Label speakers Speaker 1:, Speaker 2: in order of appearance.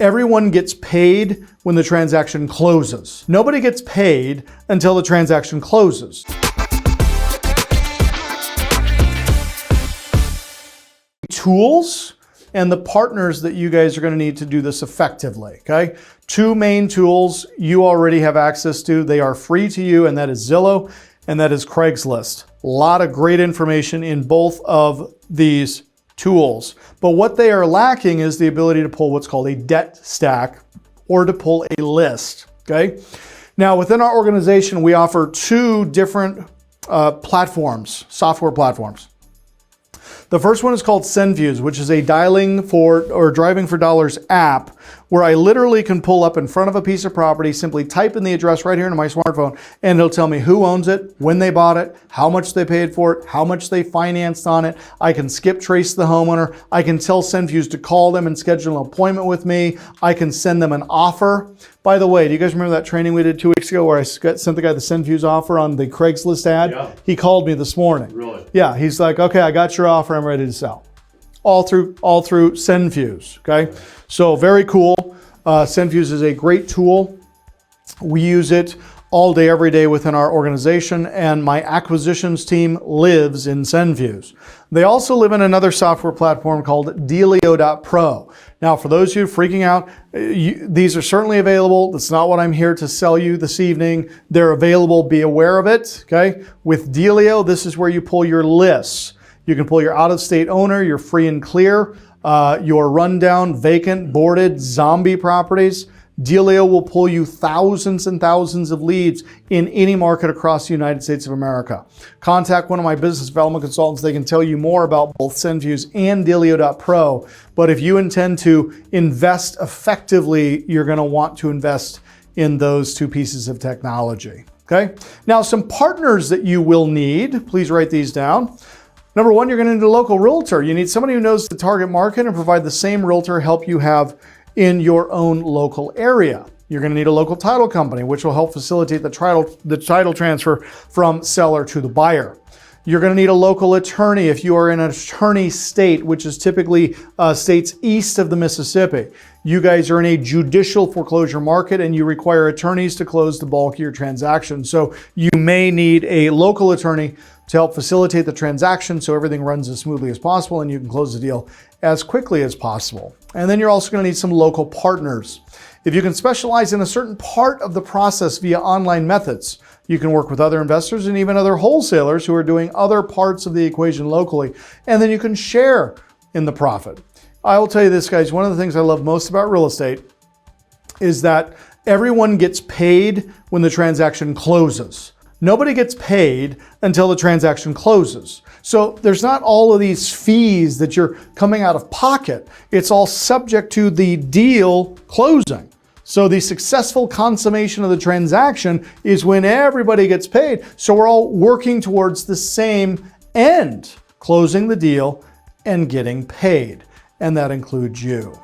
Speaker 1: Everyone gets paid when the transaction closes. Nobody gets paid until the transaction closes. Tools and the partners that you guys are going to need to do this effectively, okay? Two main tools you already have access to. They are free to you, and that is Zillow and that is Craigslist. A lot of great information in both of these tools. But what they are lacking is the ability to pull what's called a debt stack or to pull a list, okay? Now, within our organization, we offer two different platforms, software platforms. The first one is called SendFuse, which is a dialing for or driving for dollars app where I literally can pull up in front of a piece of property, simply type in the address right here into my smartphone, and it'll tell me who owns it, when they bought it, how much they paid for it, how much they financed on it. I can skip trace the homeowner. I can tell SendFuse to call them and schedule an appointment with me. I can send them an offer. By the way, do you guys remember that training we did 2 weeks ago where I sent the guy the SendFuse offer on the Craigslist ad? Yeah. He called me this morning.
Speaker 2: Really?
Speaker 1: Yeah, he's like, okay, I got your offer, I'm ready to sell. All through SendFuse, okay? So very cool. SendFuse is a great tool. We use it all day, every day within our organization, and my acquisitions team lives in SendFuse. They also live in another software platform called Dealio.Pro. Now, for those of you freaking out, these are certainly available. That's not what I'm here to sell you this evening. They're available. Be aware of it, okay? With Dealio, this is where you pull your lists. You can pull your out-of-state owner, your free and clear, your rundown, vacant, boarded, zombie properties. Dealio will pull you thousands and thousands of leads in any market across the United States of America. Contact one of my business development consultants. They can tell you more about both SendFuse and Dealio.Pro. But if you intend to invest effectively, you're going to want to invest in those two pieces of technology. Okay? Now, some partners that you will need, please write these down. Number one, you're going to need a local realtor. You need somebody who knows the target market and provide the same realtor help you have in your own local area. You're going to need a local title company, which will help facilitate the title transfer from seller to the buyer. You're going to need a local attorney if you are in an attorney state, which is typically states east of the Mississippi. You guys are in a judicial foreclosure market and you require attorneys to close the bulk of your transaction. So you may need a local attorney to help facilitate the transaction so everything runs as smoothly as possible and you can close the deal as quickly as possible. And then you're also going to need some local partners. If you can specialize in a certain part of the process via online methods, you can work with other investors and even other wholesalers who are doing other parts of the equation locally, and then you can share in the profit. I will tell you this, guys, one of the things I love most about real estate is that everyone gets paid when the transaction closes. Nobody gets paid until the transaction closes. So there's not all of these fees that you're coming out of pocket. It's all subject to the deal closing. So the successful consummation of the transaction is when everybody gets paid. So we're all working towards the same end, closing the deal and getting paid. And that includes you.